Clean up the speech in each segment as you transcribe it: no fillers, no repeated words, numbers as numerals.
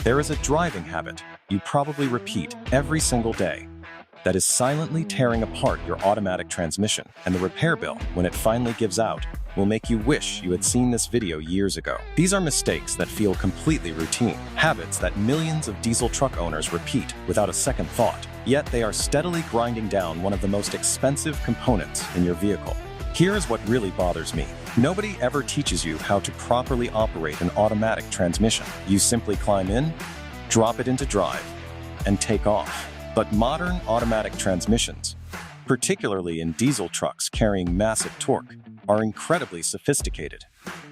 There is a driving habit you probably repeat every single day that is silently tearing apart your automatic transmission, and the repair bill, when it finally gives out, will make you wish you had seen this video years ago. These are mistakes that feel completely routine, habits that millions of diesel truck owners repeat without a second thought, yet they are steadily grinding down one of the most expensive components in your vehicle. Here is what really bothers me. Nobody ever teaches you how to properly operate an automatic transmission. You simply climb in, drop it into drive, and take off. But modern automatic transmissions, particularly in diesel trucks carrying massive torque, are incredibly sophisticated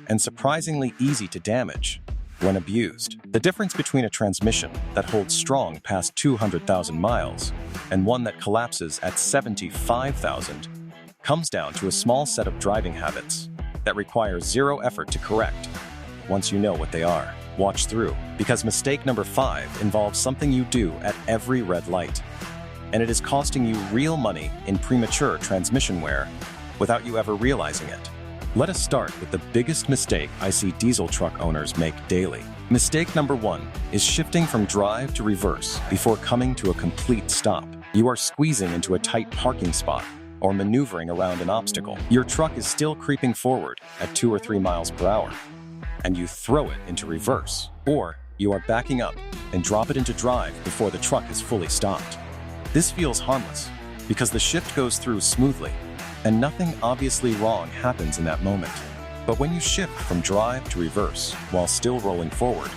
and surprisingly easy to damage when abused. The difference between a transmission that holds strong past 200,000 miles and one that collapses at 75,000 comes down to a small set of driving habits that require zero effort to correct once you know what they are. Watch through, because mistake number 5 involves something you do at every red light, and it is costing you real money in premature transmission wear without you ever realizing it. Let us start with the biggest mistake I see diesel truck owners make daily. Mistake number 1 is shifting from drive to reverse before coming to a complete stop. You are squeezing into a tight parking spot or maneuvering around an obstacle. Your truck is still creeping forward at 2 or 3 miles per hour, and you throw it into reverse. Or you are backing up and drop it into drive before the truck is fully stopped. This feels harmless because the shift goes through smoothly and nothing obviously wrong happens in that moment. But when you shift from drive to reverse while still rolling forward,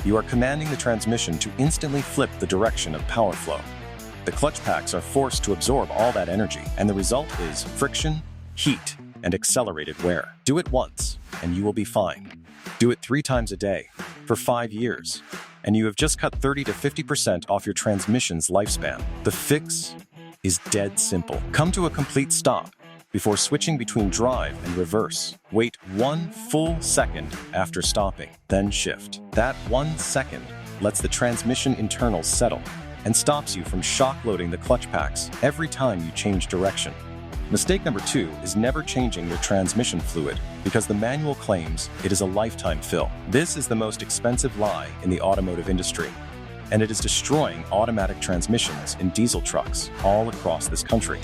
you are commanding the transmission to instantly flip the direction of power flow. The clutch packs are forced to absorb all that energy, and the result is friction, heat, and accelerated wear. Do it once, and you will be fine. Do it 3 times a day for 5 years, and you have just cut 30 to 50% off your transmission's lifespan. The fix is dead simple. Come to a complete stop before switching between drive and reverse. Wait 1 full second after stopping, then shift. That 1 second lets the transmission internals settle and stops you from shock loading the clutch packs every time you change direction. Mistake number 2 is never changing your transmission fluid because the manual claims it is a lifetime fill. This is the most expensive lie in the automotive industry, and it is destroying automatic transmissions in diesel trucks all across this country.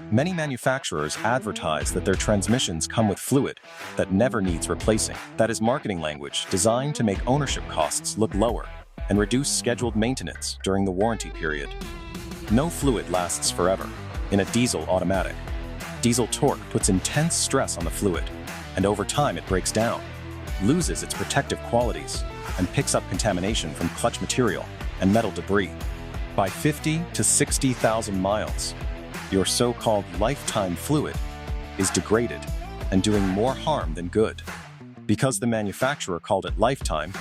Many manufacturers advertise that their transmissions come with fluid that never needs replacing. That is marketing language designed to make ownership costs look lower and reduce scheduled maintenance during the warranty period. No fluid lasts forever in a diesel automatic. Diesel torque puts intense stress on the fluid, and over time it breaks down, loses its protective qualities, and picks up contamination from clutch material and metal debris. By 50 to 60,000 miles, your so-called lifetime fluid is degraded and doing more harm than good. Because the manufacturer called it lifetime,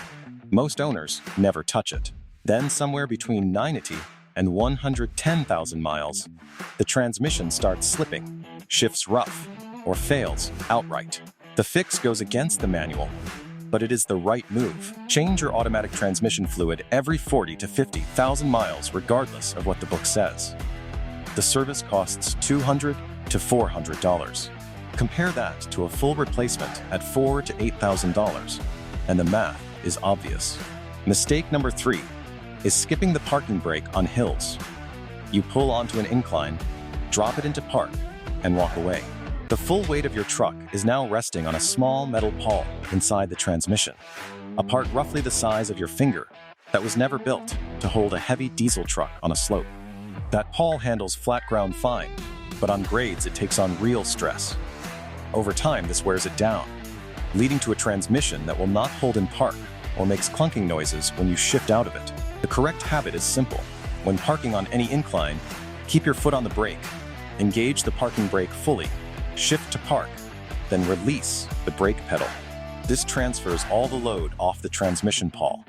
most owners never touch it. Then somewhere between 90 and 110,000 miles, the transmission starts slipping, shifts rough, or fails outright. The fix goes against the manual, but it is the right move. Change your automatic transmission fluid every 40 to 50,000 miles regardless of what the book says. The service costs $200 to $400. Compare that to a full replacement at $4,000 to $8,000, and the math is obvious. Mistake number 3 is skipping the parking brake on hills. You pull onto an incline, drop it into park, and walk away. The full weight of your truck is now resting on a small metal pawl inside the transmission, a part roughly the size of your finger that was never built to hold a heavy diesel truck on a slope. That pawl handles flat ground fine, but on grades it takes on real stress. Over time, this wears it down, leading to a transmission that will not hold in park or makes clunking noises when you shift out of it. The correct habit is simple. When parking on any incline, keep your foot on the brake. Engage the parking brake fully, shift to park, then release the brake pedal. This transfers all the load off the transmission pawl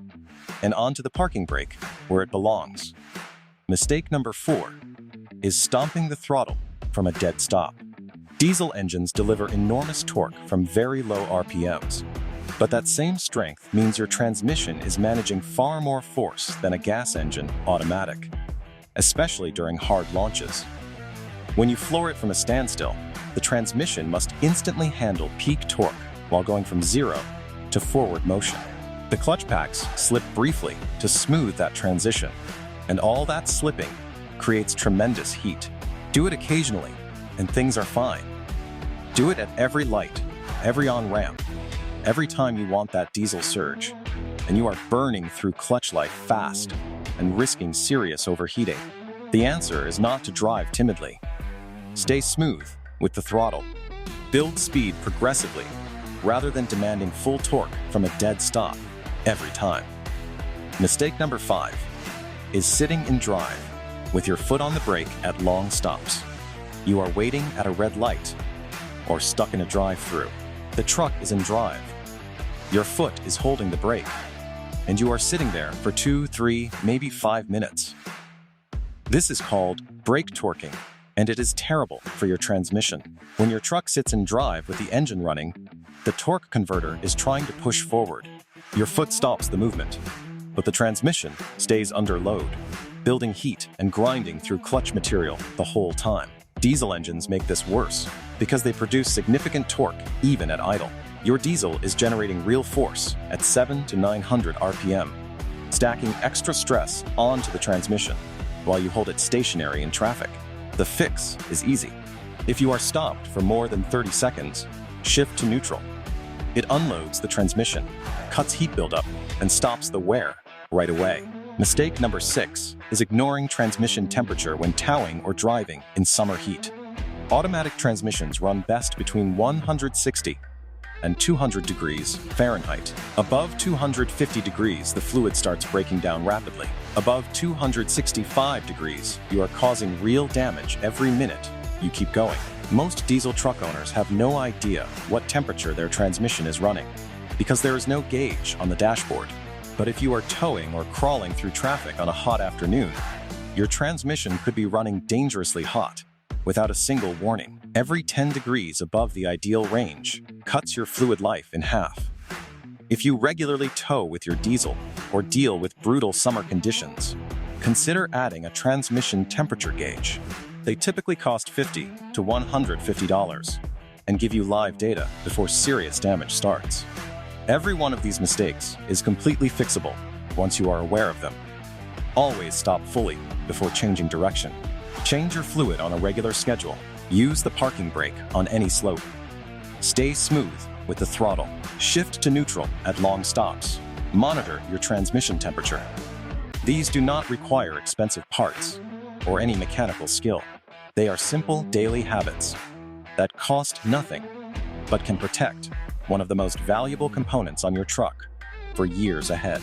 and onto the parking brake where it belongs. Mistake number 4 is stomping the throttle from a dead stop. Diesel engines deliver enormous torque from very low RPMs, but that same strength means your transmission is managing far more force than a gas engine automatic, especially during hard launches. When you floor it from a standstill, the transmission must instantly handle peak torque while going from 0 to forward motion. The clutch packs slip briefly to smooth that transition, and all that slipping creates tremendous heat. Do it occasionally, and things are fine. Do it at every light, every on-ramp, every time you want that diesel surge, and you are burning through clutch life fast and risking serious overheating. The answer is not to drive timidly. Stay smooth with the throttle. Build speed progressively rather than demanding full torque from a dead stop every time. Mistake number 5 is sitting in drive with your foot on the brake at long stops. You are waiting at a red light or stuck in a drive-through. The truck is in drive. Your foot is holding the brake, and you are sitting there for 2, 3, maybe 5 minutes. This is called brake torquing, and it is terrible for your transmission. When your truck sits in drive with the engine running, the torque converter is trying to push forward. Your foot stops the movement, but the transmission stays under load, building heat and grinding through clutch material the whole time. Diesel engines make this worse because they produce significant torque even at idle. Your diesel is generating real force at 700 to 900 RPM, stacking extra stress onto the transmission while you hold it stationary in traffic. The fix is easy. If you are stopped for more than 30 seconds, shift to neutral. It unloads the transmission, cuts heat buildup, and stops the wear right away. Mistake number 6 is ignoring transmission temperature when towing or driving in summer heat. Automatic transmissions run best between 160 and 200 degrees Fahrenheit. Above 250 degrees, the fluid starts breaking down rapidly. Above 265 degrees, you are causing real damage every minute you keep going. Most diesel truck owners have no idea what temperature their transmission is running because there is no gauge on the dashboard. But if you are towing or crawling through traffic on a hot afternoon, your transmission could be running dangerously hot without a single warning. Every 10 degrees above the ideal range cuts your fluid life in half. If you regularly tow with your diesel or deal with brutal summer conditions, consider adding a transmission temperature gauge. They typically cost $50 to $150 and give you live data before serious damage starts. Every one of these mistakes is completely fixable once you are aware of them. Always stop fully before changing direction. Change your fluid on a regular schedule. Use the parking brake on any slope. Stay smooth with the throttle. Shift to neutral at long stops. Monitor your transmission temperature. These do not require expensive parts or any mechanical skill. They are simple daily habits that cost nothing but can protect one of the most valuable components on your truck for years ahead.